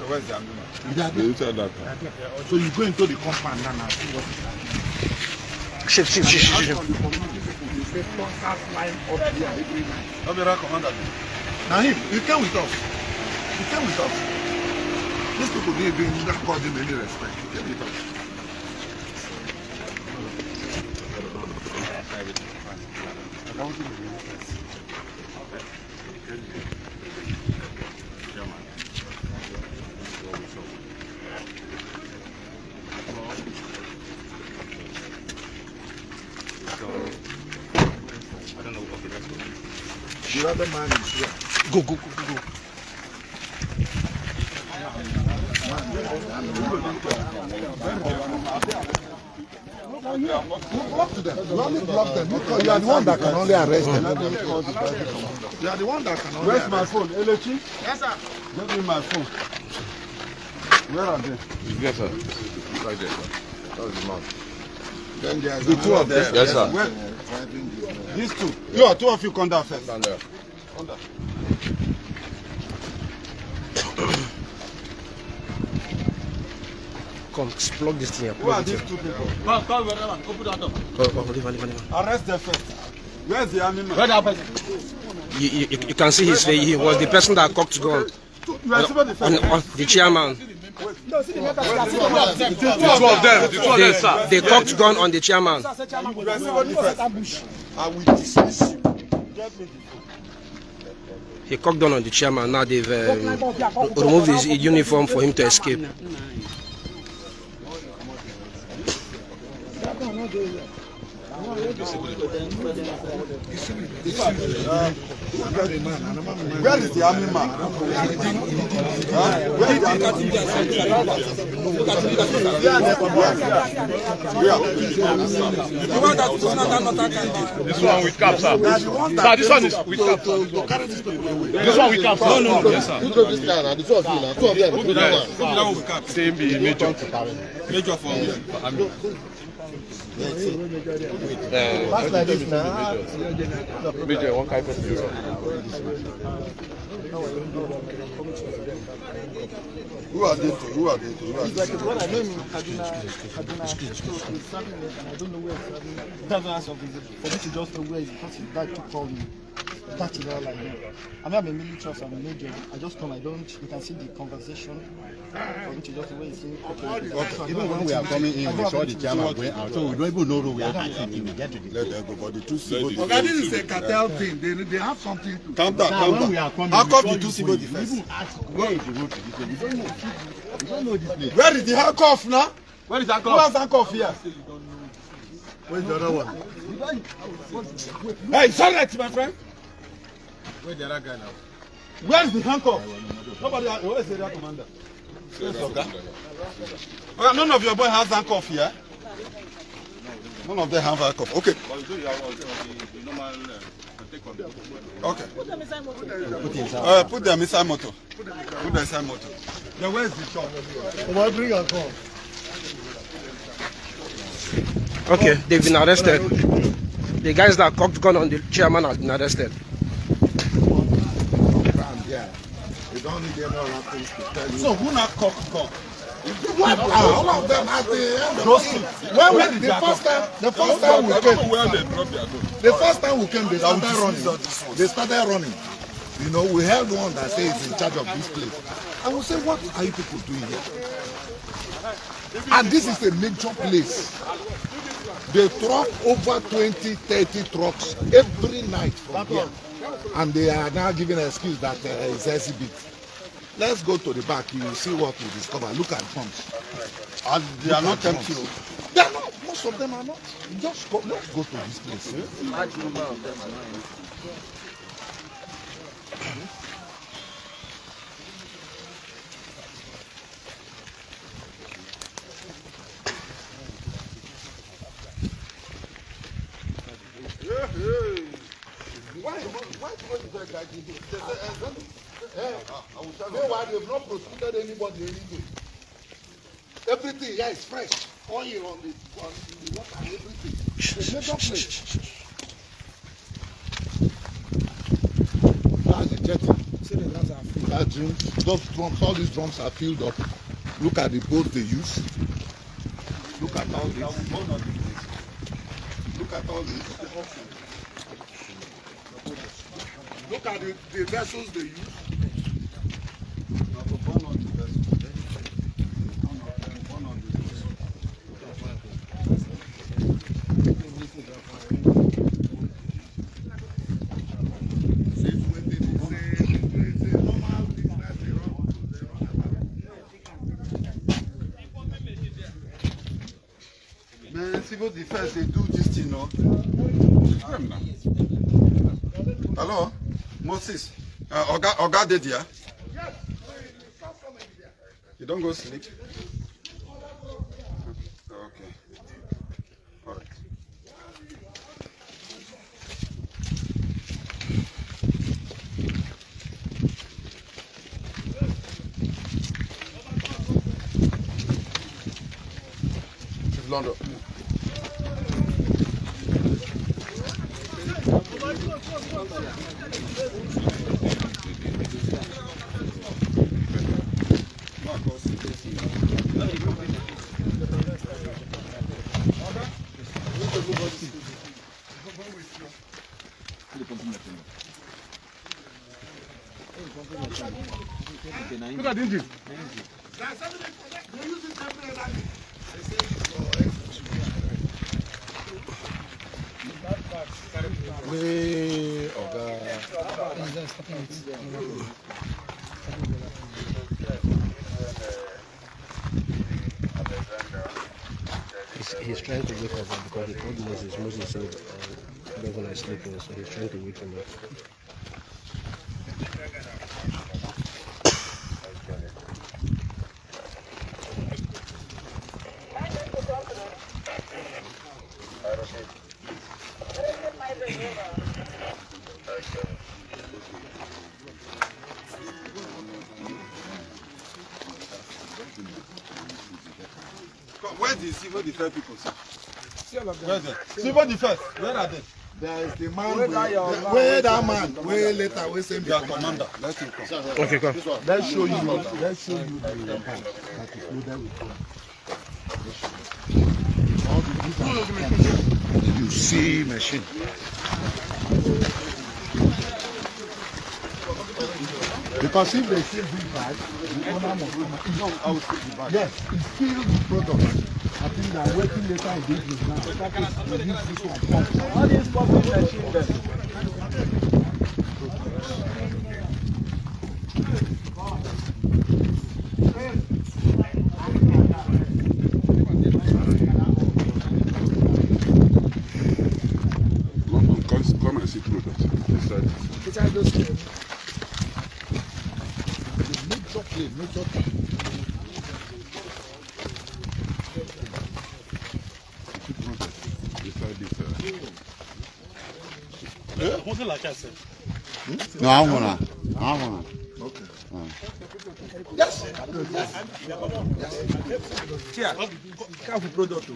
Where's the ambulance? So you go into the compound now and see what is happening. Shift. You say Tonka flying up here every night. Now you came with us. You came with us. These people didn't even call them any respect. You came with us. I don't know. Okay, let's go. The other man is here. Go. Block them. You only block them because you are the one that can only arrest them. You are the one that can only Where's my phone? Elechi? Yes, sir. Give me my phone. Where are they? Yes, sir. Right there, sir. That's the man. Then there's The two of them? Yes, sir. Where? These two. You, two of you come down first. Stand there. Come down. Come, plug this thing here. Who are these two people? Come, open that door. Leave. Arrest them first. Where's the army man? Where that person? You can see his face. He was the person that cocked gun You are supposed to first. on the chairman. No, see the maker. The two of them, sir. They cocked gun on the chairman. You are supposed to first. I will dismiss you. Get me the phone. He cocked gun on the chairman. Now they've removed his uniform for him to escape. Where is the army man? Where is the army This one with cap, sir. Sir, this one is with cap. This one with cap, sir. No. Yes, sir. Who drove this car now? The two of you now. Two of them. Who that one with cap? Same be major. Major for Army. Pass like this now. Major, one kind of zero. Who are they to? Who are they to? Who are they to? Well, I know him in Kaduna. So he's serving it, and I don't know where he's serving it. That's why I asked for me to just know where he's because his dad took call me. That's it all like that. I mean, I'm a military, so I'm a major. I just come, you can see the conversation. For me to just know where he's saying, okay. Even when we are coming in, we saw the chairman going out. So we don't even know who we are asking we get to the. Let them go, but the two civil defense. Okay, this is a cartel thing. They have something to. Calm down, calm down. How come the two civil defense? Where is the road to this place? We don't know this place. Where is the handcuff now? Where is that Who has handcuff here? Where's the other one? Hey, silence, my friend. Where's the other guy now? Where is the handcuff? Nobody. Where is the area commander? Okay, none of your boys has handcuff here. None of them have handcuff. Okay. Okay. Put them inside motor. Put them inside motor. Then where is the shop? Bring a call. Okay, they've been arrested. The guys that cocked gun on the chairman have been arrested. You don't need any other things to tell you. So who not cock gun? All of them at the end of the first time we came, Where they drop their gun? the first time we came, they started running. They started running. You know, we held one that says in charge of this place. And we say, what are you people doing here? And this is a major place. They truck over 20, 30 trucks every night from here. And they are now giving an excuse that it's exhibit. Let's go to the back. You will see what we discover. Look at pumps. And they are not tempting you. They are not. Most of them are not. Just go. Let's go to this place. Large number of them are not. Why do you guys do this? Meanwhile, they've not prosecuted anybody anything. Everything here is fresh. Oil on the water, everything. The major place. That's the jetty. That drink, those drums, all these drums are filled up. Look at the boat they use. Look at all this. Look at all this. Look at the vessels they use. Man, civil defense, they do this thing, no? Hello? Moses? Oga Dedia? You don't go sleep? Okay. All right. Chief London. Look at the engine. He's trying to wake up because he told Moses said Governor is sleeping, so he's trying to wake him up. Where's the civil defense people, sir? Where's the civil defense? Where are they? There is the man where that man, where later we send Their commander. Let him come. Okay, come. Let's show you the bank that is loaded with you see machine. Because if they still big bag, the owner must yes, it's still the product. I think they are waiting later in business now. They use this one pump. All these pumping machines there. London, come and see product. Inside those things. Major play, major play. No, I'm gonna. Okay. Yes. Careful product.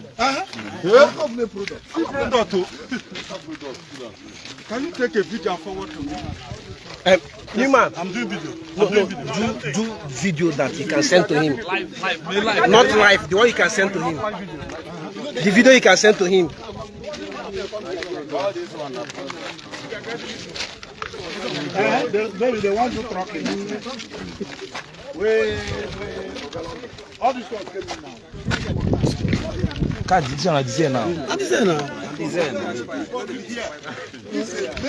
Yeah. Product. Can you take a video and forward to me? Newman, I'm doing video. do video that you can send to him. Not live, the one you can send to him. The video you can send to him. Maybe they want to truck it. All this one came in now. Can't design now.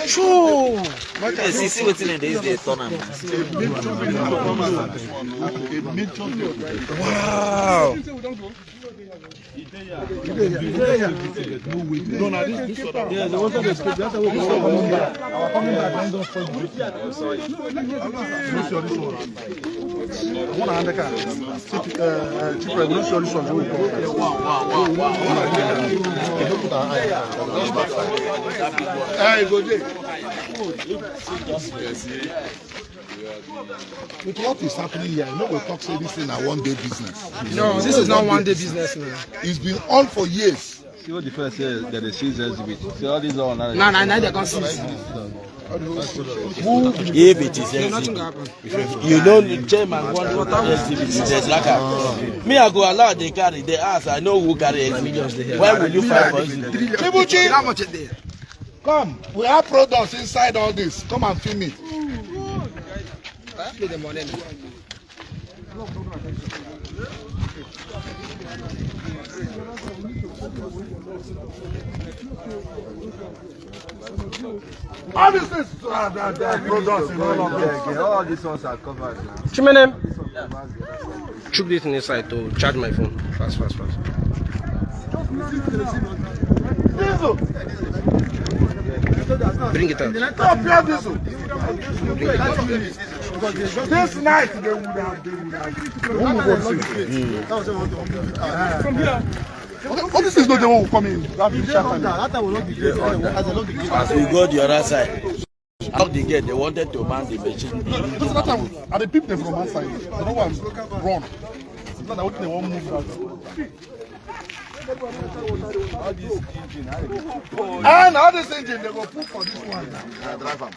Sure. See what's in there is the tournament. Wow. No, no, this is Yeah, they wanted to escape. That's how we go. Our coming back. Let's don't fall. one and the car. Chief revolution this one. Hey, go there. With what is happening here, you know we talk say this thing a one-day business. No, this is not one-day business, man. It's been on for years. See what the first says that the season exhibit. See all these are on. No, they can't see. If it is exhibit, you don't chairman want exhibit. There's like a me. I go allow they carry. They ask. I know who carry exhibit. Why will you fight for exhibit? How much is there? Come, we have products inside all this. Come and film it. All these things are products in all of them. All these ones are covered now. Chimene, chuck this inside to charge my phone. Fast. Bring it out. This night they would have. From here. What this is not the one who come in. As we go the other side, out the gate, they wanted to ban the machine. Because that time, I the people from one side. The other one run. It's not that they won't move out. And all this engine they go put for this one now. Drive them.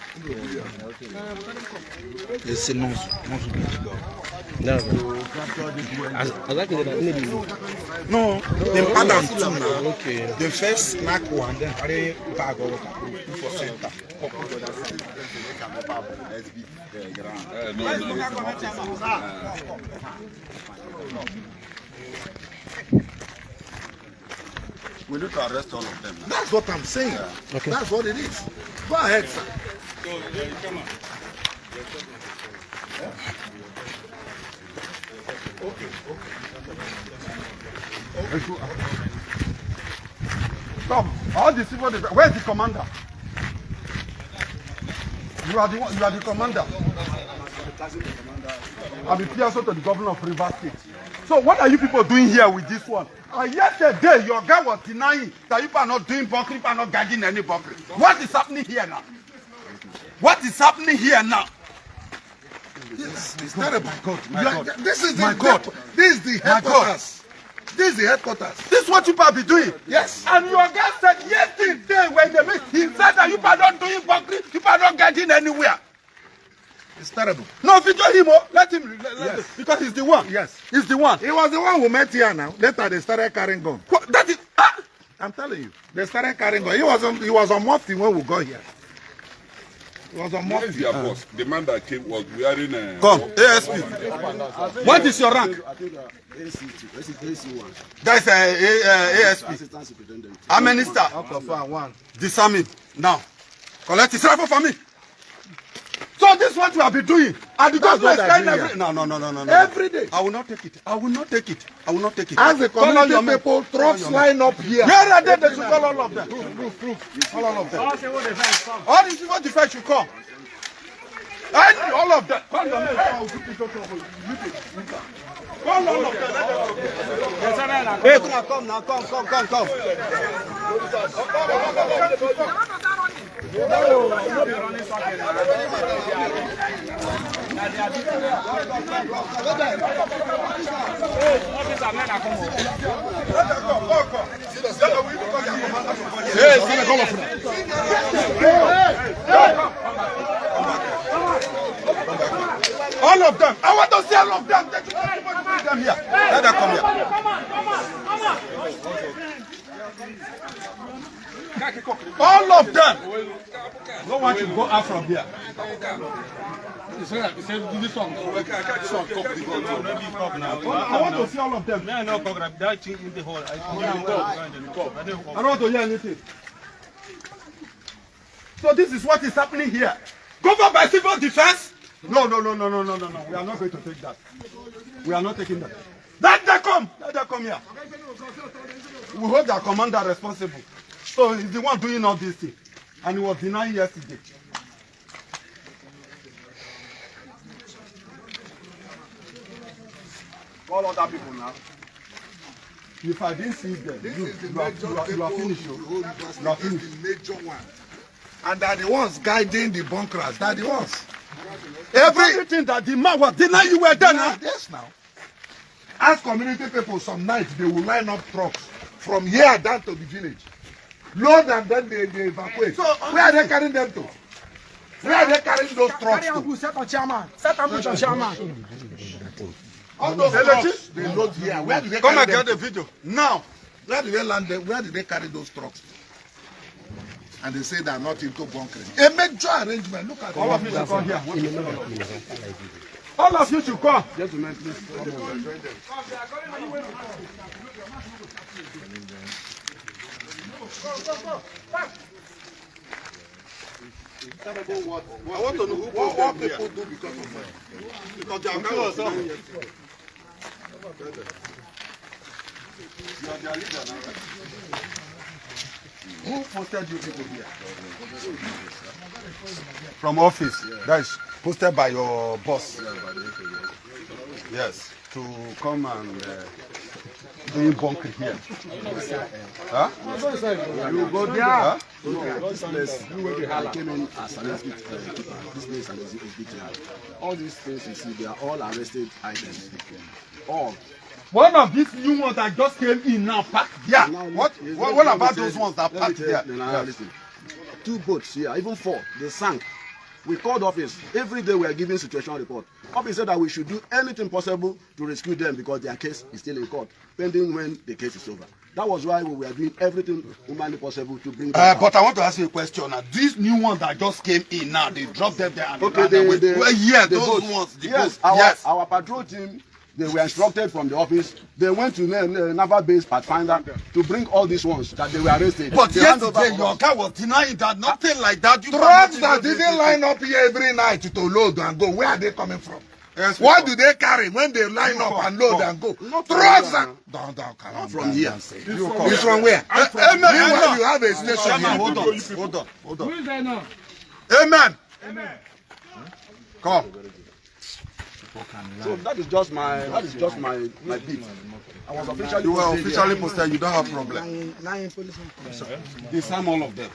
No, the Adam two now. Okay. The first snack one, then carry bag over for center. We need to arrest all of them. That's what I'm saying. Okay. That's what it is. Go ahead, sir. Come, all the civil defense. Where's the commander? You are the commander. I'll be PSO to the governor of Rivers State. So what are you people doing here with this one? Yesterday, your guy was denying that you are not doing bunkering, you are not guiding any bunkering. What is happening here now? What is happening here now? Yes, it's terrible. My God. This is My the God. This is the headquarters. This is the headquarters. This is what you people be doing. Yes. And your guy said yesterday when they meet, he said that you are not doing bunkering, you are not guiding anywhere. It's terrible. No, video him, let him, Yes. because he's the one. Yes. He's the one. He was the one who met here now. Later they started carrying gun. That is, I'm telling you. They started carrying gun. He was on Mufti when we got here. He was on Where is Mufti. your boss? The man that came was wearing a... come, ASP. What is your rank? That's ASP. How many star? One. Disarm him now. Collect his rifle from me. So this is what you have been doing. And the government is kind every... No. Every day. I will not take it. I will not take it. As the community people, trucks line up here. Where are they? They should call all of them. Proof. All of them. All the civil defense should come. And all of them. Call your name. Call all of them. Hey, come now. Come. All of them. I want to see all of them. They should bring them here. Let them come here. All of them. No one should go out from here. I want to see all of them. I don't want to hear anything. So this is what is happening here. Governed by civil defense? No. We are not going to take that. We are not taking that. Let them come here. We hold our commander responsible. So he's the one doing all these things. And he was denying yesterday. All other people now. If I didn't see them, you are finished. You are finished. Major one. And they're the ones guiding the bunkers. They're the ones. Everything that the man was denying, you were there now. Yes, now. As community people, some nights they will line up trucks from here down to the village. Load and then they evacuate. So, where are they carrying them to? Where are they carrying those trucks to? Set on chairman. Set ambush on chairman. All those trucks they load here. Where did they Come carry and them get the to? video. Now. Where did they land them? Where did they carry those trucks? And they say they are not into bunkering. A major arrangement. Look at All of you should come here. All of you should come. Gentlemen, please come over. I want to know what people do because of that. Because they are kind of some. You are their leader now, right? Who posted you people here? From office. That is posted by your boss. Yes. To come and do bunker here. Huh? You go there. Huh? This place, I came in as an exhibit. This place and exhibit. All these things you see, they are all arrested items. All. One of these new ones that just came in now packed here. What about those ones that packed here? Listen. 2 boats here, even 4, they sank. We called office. Every day we are giving situation report. Office said that we should do anything possible to rescue them because their case is still in court, pending when the case is over. That was why we were doing everything humanly possible to bring them But I want to ask you a question. Now, these new ones that just came in now, they dropped them there. And okay, those ones. Yes, our patrol team, they were instructed from the office. They went to Naval Base Pathfinder to bring all these ones that they were arrested. But yesterday, your guy was denying that nothing like that. You trucks that didn't line up here every night to load and go. Where are they coming from? Yes, what do they carry when they line up and load and go? Trucks that down from here. It's from where? Meanwhile, you have a station here. Hold on. Who is there now? Amen. Come. So that is just my beat. I was officially you were officially posted. You don't have problem. Disarm all of them.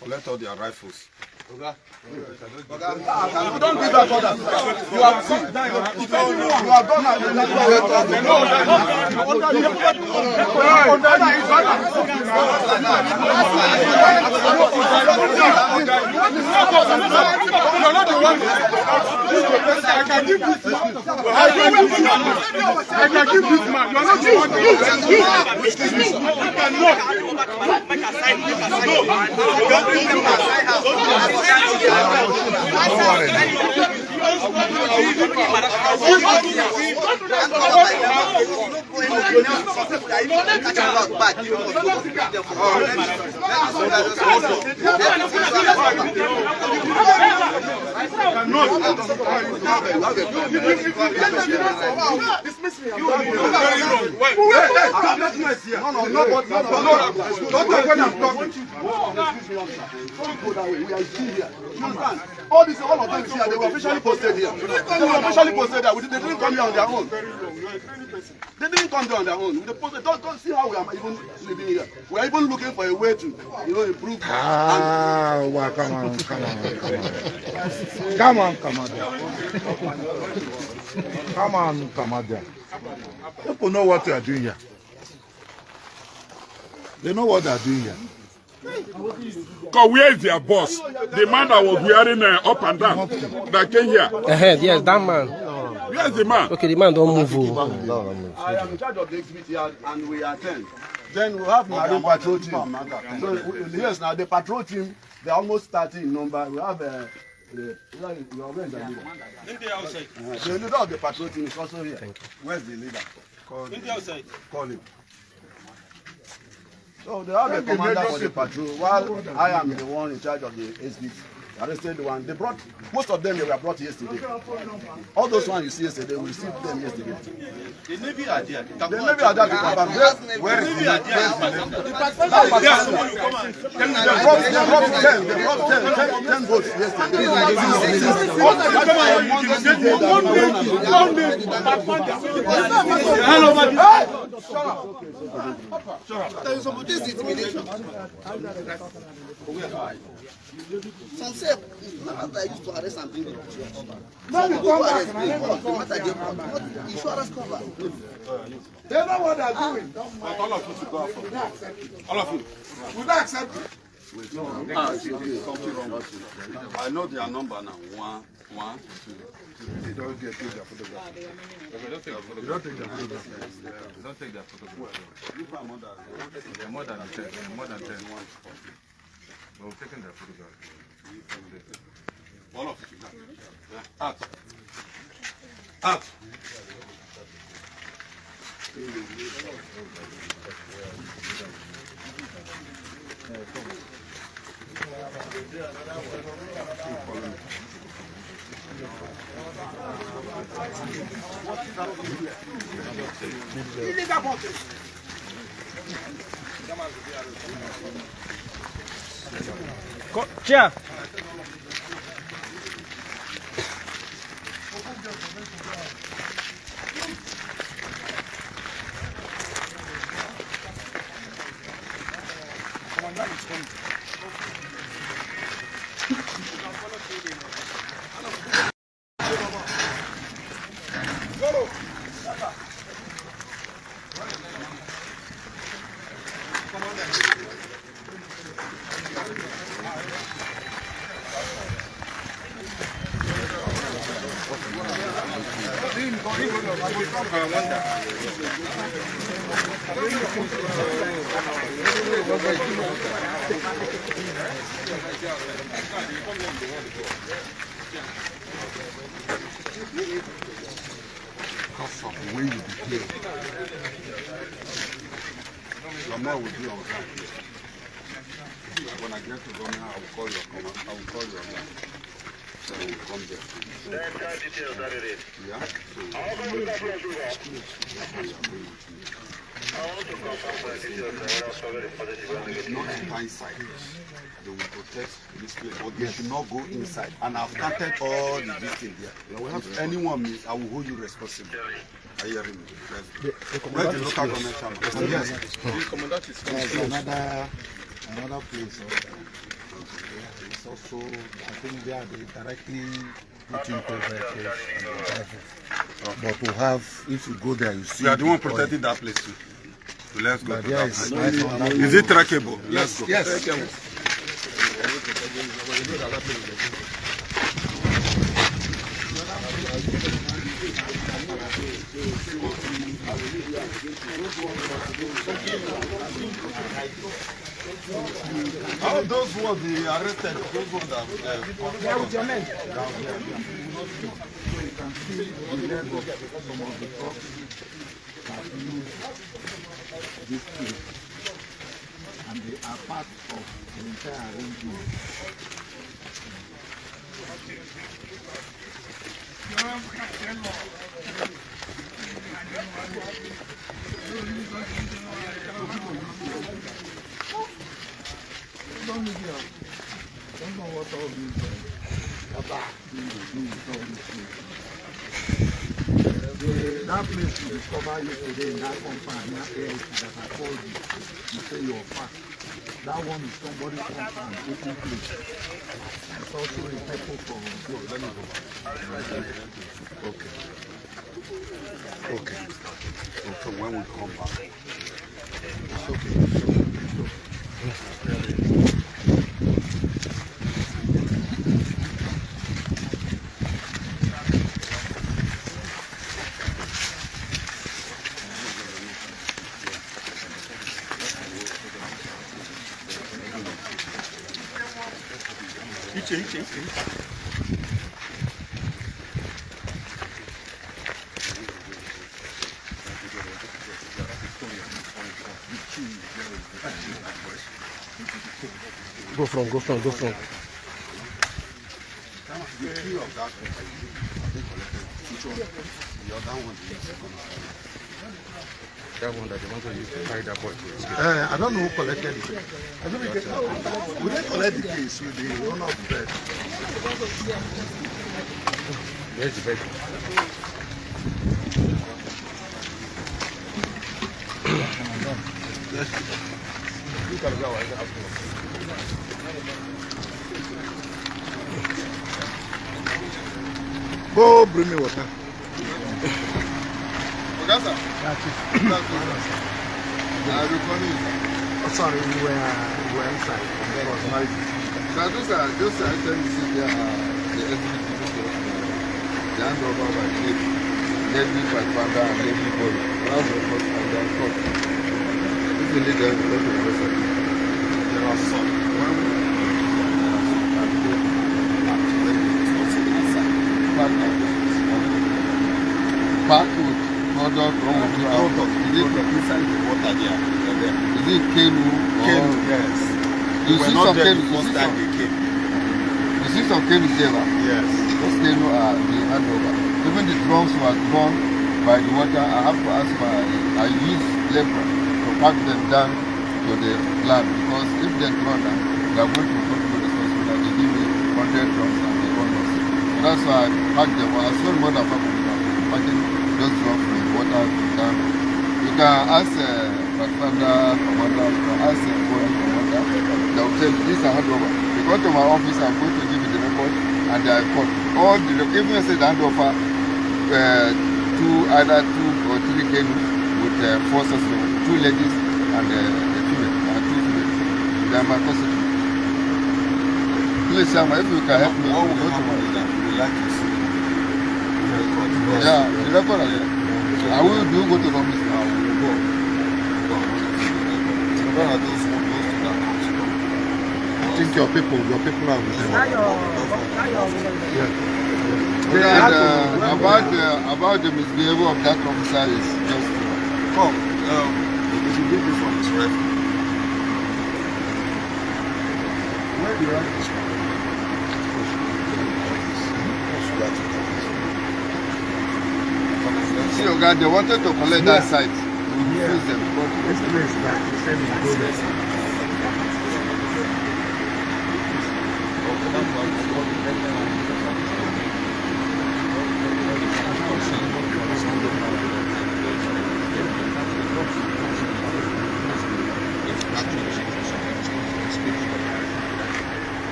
Collect all their rifles. You don't do that order. You are I can give this man. I can give this man. You are not you. Excuse me. You cannot. Make a sign. Don't bring them outside. All these, all of them here, they were officially posted here. They were officially posted there. They didn't come here on their own. They didn't come there on their own. They posted. Don't see how we are even living here. We are even looking for a way to, improve. Well, come on. Come on there. People know what they are doing here. They know what they are doing here. Because where is their boss? The man that was wearing up and down that came here. Yes, that man. Where is the man? Okay, the man don't move. I am in charge of the exhibit here and we attend. Then we have Marine patrol team. So yes, now the patrol team, they're almost 30 in number. We have the leader of the patrol team is also here. Where's the leader? Call him. So they have a commander for the patrol, while I am the one in charge of the SB. Arrested one. They brought, most of them they were brought yesterday. All those ones you see yesterday, we received them yesterday. The Navy are there. The Navy are there to come back. Where is the Navy? They brought 10 votes yesterday. This is intimidation. Some say, not that I used to arrest and bring it to church. Some go to arrest me, the matter they come. Not insurance cover. They know what they are doing. All of you should go out. All of you. Will they accept it? Wait, no, something wrong with it. I know their number now. 1, 1, 2. You don't get their photograph. You don't take their photograph. You don't take their photograph. They're more than 10. More than 10. We're taking their photograph. All of it. Yeah. Out. Out. Chair. Because of the way you behave. Your man will be on time. When I get to Ghana, I will call your command. I will call your man. So I will come there. Yeah? Not enter inside. They will protect this place, but they should not go inside. And I've counted all the distance there. If anyone means, I will hold you responsible. Are you hearing me? Where's the local government chairman? Yes. There's another place. It's also, I think they are directly putting cover. But to have, if you go there, you see. We are the one protecting that place too. So let's go. But there Is is it trackable? Let's go. Yes. How those ones they arrested? Those ones that Yeah, with your men. This place, and they are part of the entire arrangement. Don't know what all these that place you discovered yesterday in that compound, that area that I told you, you say you're fat. That one is somebody's compound, open place. It's also a purple from let me go. Okay. So when we come back, It's okay. Go from. the key of that one, they collected. Which one? The other one, the second one. That one that they want to use to carry that boy to I don't know who collected it. We didn't collect the case with the owner of the bed. Where's the bed? You can go. Go bring me water. Ogasa. I will call you. sorry, we were inside. So those items you see there are the exhibit the handover by Lady Fatfanda and Lady Boy. That's the first and then court. If you need them, go to the rest of it. There are some. Park with product wrong with product. Is it inside the water there? Is it canoe? Canoe, yes. You see some canoes. You see some canoes there, right? Yes. Those canoes are the handover. Even the drums were drawn by the water. I have to ask I use labor to pack them down to the land because if they draw them, they are going to go to the responsibility. They give me 100 drums and they want us. That's why I pack them. I saw more than packing those drums from the water down. You can ask Fatfanda commander, you can ask Body commander. They will tell you this is a handover. They go to my office, I'm going to give you the record and they are caught. All the even if I say the handover, either 2 or 3 canoes with 4 suspects, 2 ladies and a female, and 2 females. They are my custody. Please, Shama, if you can help me, go to my yeah, the record is there. I will do go to the office now. I think your people are with them. Yeah. About the misbehavior of that officer is just come. We should give this one his ref. Where do you write this one? See, Oga, they wanted to collect that site. We refused them. This place that you said is good.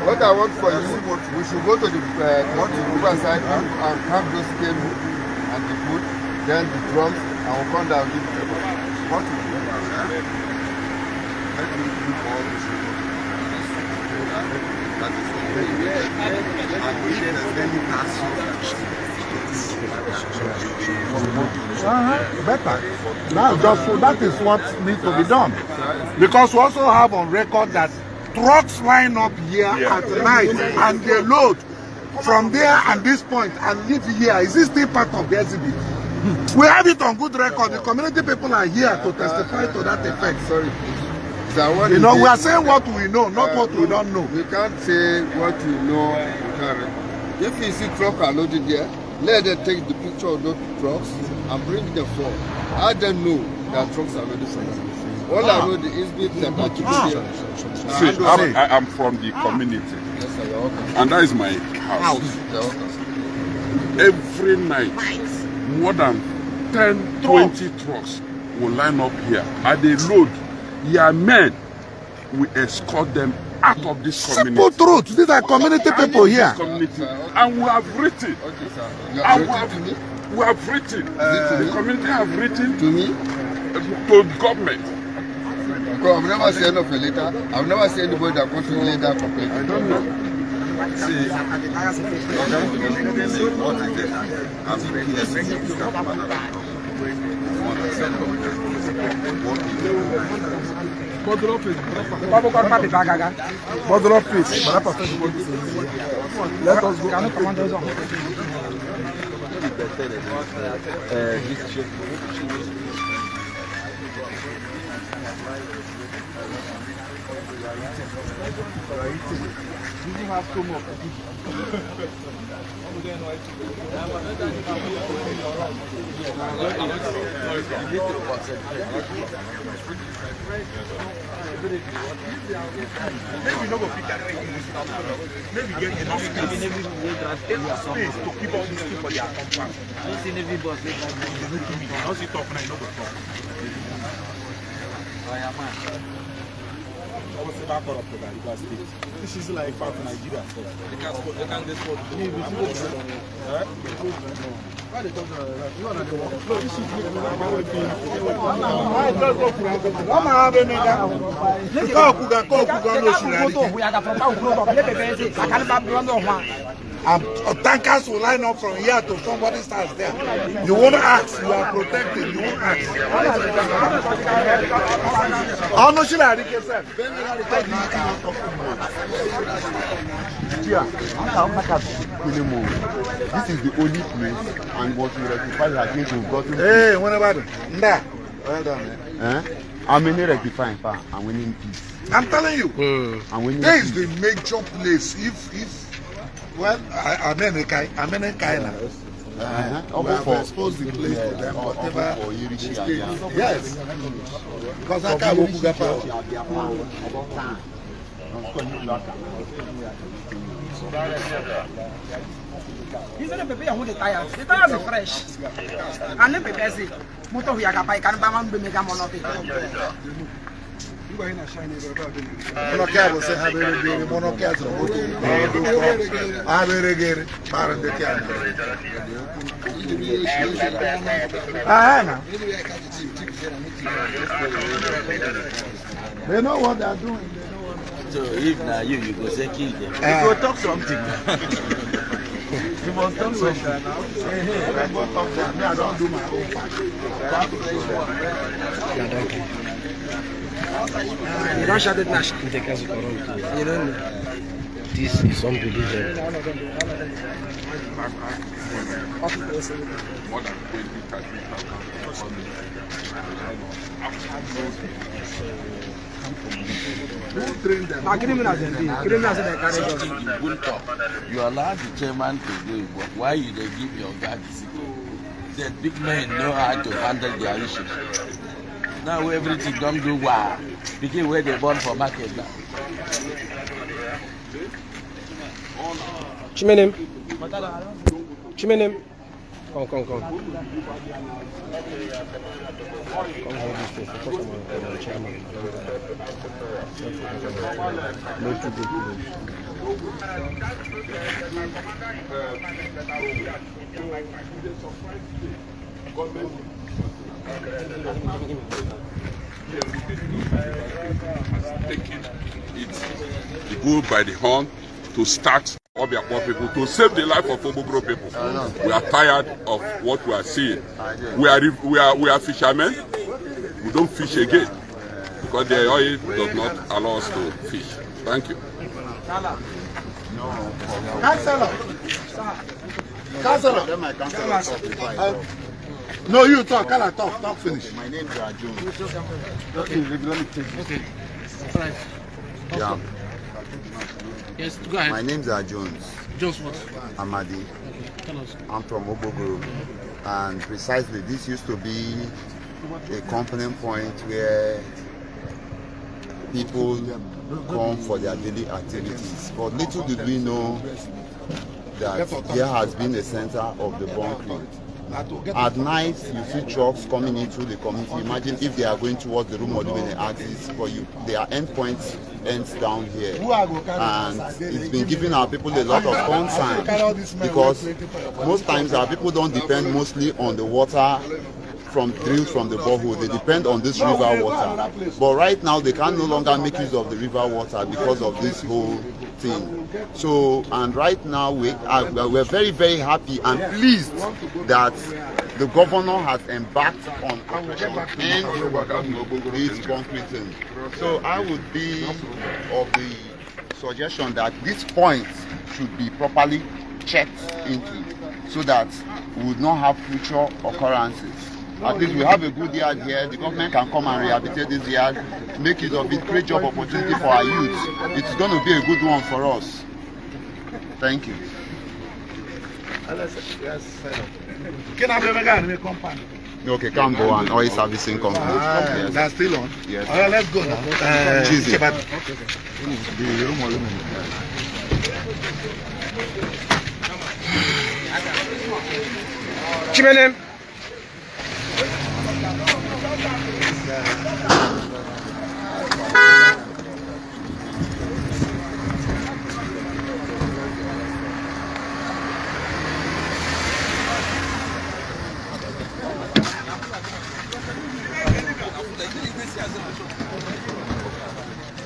What I want for you, we should go to the river side and have those cable and the food, then the drums, and we'll come down and give it. What will you do? Let me do all this. That is what we do. And if there's any better. Now, just so that is what needs to be done. Because we also have on record that trucks line up here at night and they load from there and this point and leave here. Is this still part of the exhibit? We have it on good record. The community people are here to testify to that effect. Sorry. So you know, we are saying what we know, not what we don't know. We can't say what we know. If you see trucks are loaded here, let them take the picture of those trucks and bring them forward. I don't know that trucks are loaded somewhere. All I know is that I am from the community, and that is my house. Every night, more than 10, 20 trucks will line up here, and they load. Your men will escort them out of this community. Simple truth. These are community people here. And we have written. We have written. The community have written to me, to the government. Because I've never seen of a letter. I've never seen anybody that wants to lay that complaint. I don't know. See, let us go. You have 2 more. Maybe no go pick that maybe get enough space to keep all these people for their compound. I don't see Navy bus. I don't see top 9 no go talk. possible corrupt in River State. This is like part of Nigeria. They can't get what they need. Why they talk and tankers will line up from here to somebody's house there. You won't ask, you are protected, you won't ask. How much should I think you said? This is the only place, and what we rectify against we've gotten. Hey, what about it? Nah. Well done, man. I'm winning rectifying, I'm winning peace. I'm telling you, I'm winning there is peace. the major place. If well, I'm in a kind of. We have exposed the place to them, whatever. Yes. Because I can't walk up. He's going to prepare the tires. The tires are fresh. And then prepare it. Motor we are going to make a monotone. Monocabo, você sabe ele monocabo, aberegere, para de que não. They know what they are doing. So if now you go say kill them. You go talk something. You must talk something. I don't do my own part. You don't shout it now. You don't know. This is unbelievable. More than 20, You allow the chairman to do it, but why you they give your guard the secret? The big men know how to handle their issues. Now everything don't do wow. Because where they born for market now. Chimenem. Chimenem. Come. Come hold this place. Because I'm a chairman. No too good taking it the bull by the horn to start Obiakpor people, to save the life of Obogro people. We are tired of what we are seeing. We are fishermen. We don't fish again because the oil does not allow us to fish. Thank you. Councillor. No, you talk. Can I talk? Talk finish. My name is Arjun. Okay, let me take this. Okay. Right. Yeah. Yes, go ahead. My name is Arjun. Just what? Amadi. Okay, tell us. I'm from Obogoro. And precisely, this used to be a component point where people come for their daily activities. But little did we know that there has been a center of the bunkering. At night, you see trucks coming into the community. Imagine if they are going towards the room or doing the axis, but their endpoint ends down here. And it's been giving our people a lot of concern because most times our people don't depend mostly on the water drilled from the borehole. They depend on this river water. But right now, they can no longer make use of the river water because of this whole thing. So, and right now we're very, very happy and pleased that the governor has embarked on Operation End this concreting. So I would be of the suggestion that this point should be properly checked into so that we would not have future occurrences. At least we have a good yard here. The government can come and rehabilitate this yard, make use of it, create job opportunity for our youth. It's going to be a good one for us. Thank you. Okay, can go on. Oil servicing company. Yes. That's still on? Yes. All right, let's go now. Chimenem.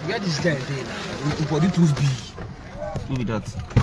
Where this guy dey now? Body too big. Who be that?